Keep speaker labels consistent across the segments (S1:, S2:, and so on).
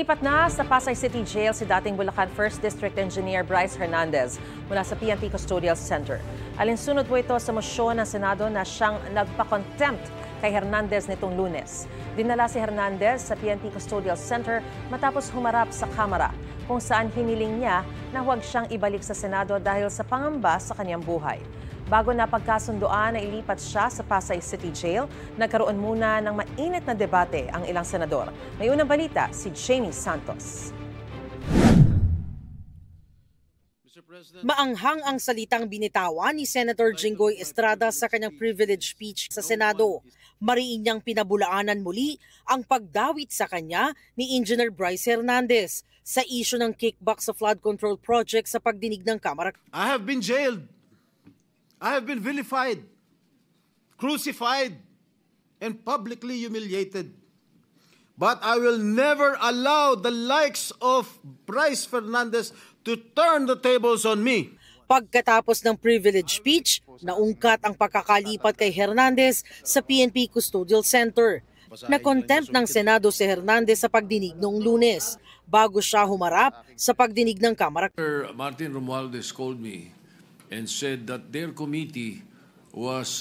S1: Ilipat na sa Pasay City Jail si dating Bulacan 1st District Engineer Bryce Hernandez mula sa PNP Custodial Center. Alinsunod po ito sa mosyon ng Senado na siyang nagpa-contempt kay Hernandez nitong Lunes. Dinala si Hernandez sa PNP Custodial Center matapos humarap sa Kamara, kung saan hiniling niya na huwag siyang ibalik sa Senado dahil sa pangamba sa kanyang buhay. Bago na pagkasundoan na ilipat siya sa Pasay City Jail, nagkaroon muna ng mainit na debate ang ilang senador. May unang balita si Jamie Santos.
S2: Maanghang ang salitang binitawan ni Senator Jinggoy Estrada sa kanyang privilege speech sa Senado. Mariin niyang pinabulaanan muli ang pagdawit sa kanya ni Engineer Bryce Hernandez sa isyu ng kickback sa flood control project sa pagdinig ng Kamara.
S3: I have been jailed. I have been vilified, crucified, and publicly humiliated. But I will never allow the likes of Bryce Hernandez to turn the tables on me.
S2: Pagkatapos ng privilege speech, naungkat ang pagkakalipat kay Hernandez sa PNP Custodial Center. Na-contempt ng Senado si Hernandez sa pagdinig noong Lunes bago siya humarap sa pagdinig ng Kamara.
S4: Martin Romualdez called me and said that their committee was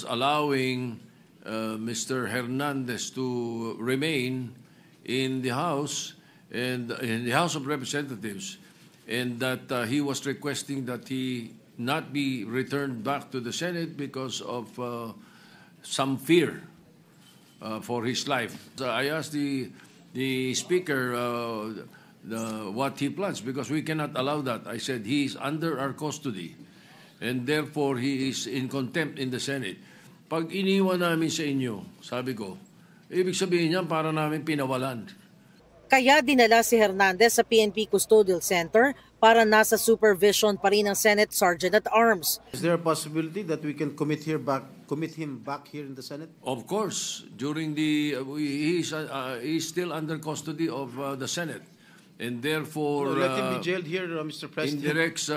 S4: allowing Mr. Hernandez to remain in the House and in the House of Representatives, and that he was requesting that he not be returned back to the Senate because of some fear for his life. So I asked the Speaker what he plans, because we cannot allow that. I said he is under our custody and therefore he is in contempt in the Senate. Pag iniwan namin sa inyo, sabi ko, ibig sabihin niyan para namin pinawalan.
S2: Kaya dinala si Hernandez sa PNP Custodial Center para nasa supervision pa rin ng Senate Sergeant at Arms.
S3: Is there a possibility that we can commit him back here in the Senate?
S4: Of course, during the he is still under custody of the Senate. And therefore,
S3: let him be jailed here, Mr. President.
S4: Indirects.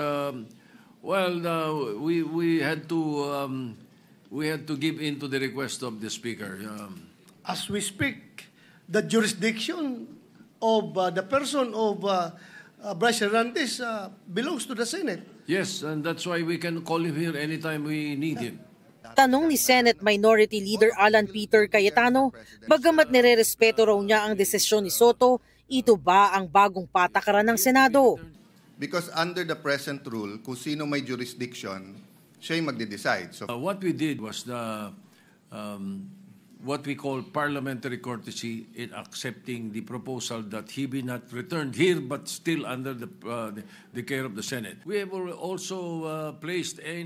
S4: We had to give in to the request of the Speaker.
S5: As we speak, the jurisdiction of the person of Bryce Hernandez belongs to the Senate.
S4: Yes, and that's why we can call him here anytime we need him.
S2: Tanong ni Senate Minority Leader Alan Peter Cayetano, bagamat nirerespeto raw niya ang desisyon ni Soto, ito ba ang bagong patakaran ng Senado?
S6: Because under the present rule, kung sino may jurisdiction, siya yung magde-decide. So,
S4: what we did was what we call parliamentary courtesy in accepting the proposal that he be not returned here but still under the care of the Senate. We have also placed a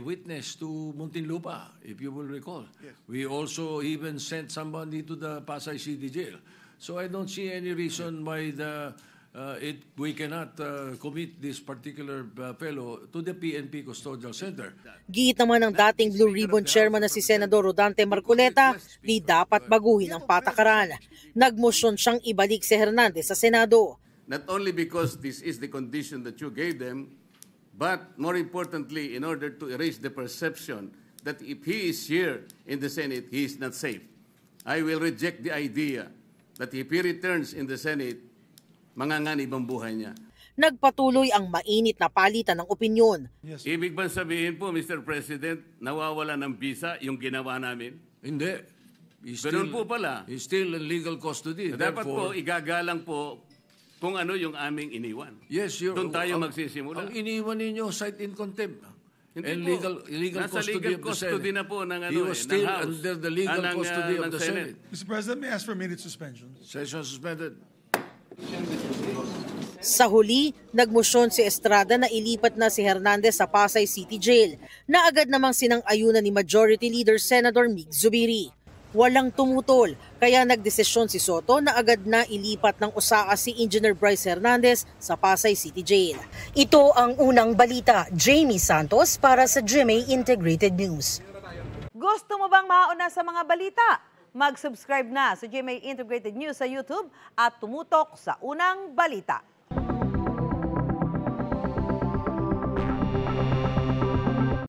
S4: witness to Muntinlupa, if you will recall. Yes. We also even sent somebody to the Pasay City Jail. So I don't see any reason why we cannot commit this particular fellow to the PNP Custodial Center.
S2: Giit naman ng dating Blue Ribbon Chairman na si Senador Rodante Marcoleta, di dapat baguhin ang patakaran. Nagmosyon siyang ibalik si Hernandez sa Senado.
S7: Not only because this is the condition that you gave them, but more importantly, in order to erase the perception that if he is here in the Senate, he is not safe. I will reject the idea that if he returns in the Senate, manganganib ang buhay niya.
S2: Nagpatuloy ang mainit na palitan ng opinyon.
S7: Yes. Ibig bang sabihin po, Mr. President, nawawala ng visa yung ginawa namin?
S4: Hindi.
S7: Ganun po pala.
S4: He's still in legal custody.
S7: Dapat po, igagalang po kung ano yung aming iniwan.
S4: Yes,
S7: doon tayo magsisimula.
S4: Ang iniwan ninyo, cite in contempt.
S7: Hindi
S4: and
S7: po.
S4: legal
S7: Nasa
S4: custody
S7: legal custody na po ng
S4: He was still under the legal custody of the Senate.
S5: Mr. President, may I ask for immediate suspension?
S4: Session suspended.
S2: Sa huli, nagmosyon si Estrada na ilipat na si Hernandez sa Pasay City Jail, na agad namang sinang-ayunan ni Majority Leader Senator Mig Zubiri. Walang tumutol, kaya nagdesisyon si Soto na agad na ilipat ng USAA si Engineer Bryce Hernandez sa Pasay City Jail. Ito ang unang balita. Jamie Santos para sa GMA Integrated News.
S8: Gusto mo bang mauna sa mga balita? Mag-subscribe na sa GMA Integrated News sa YouTube at tumutok sa unang balita.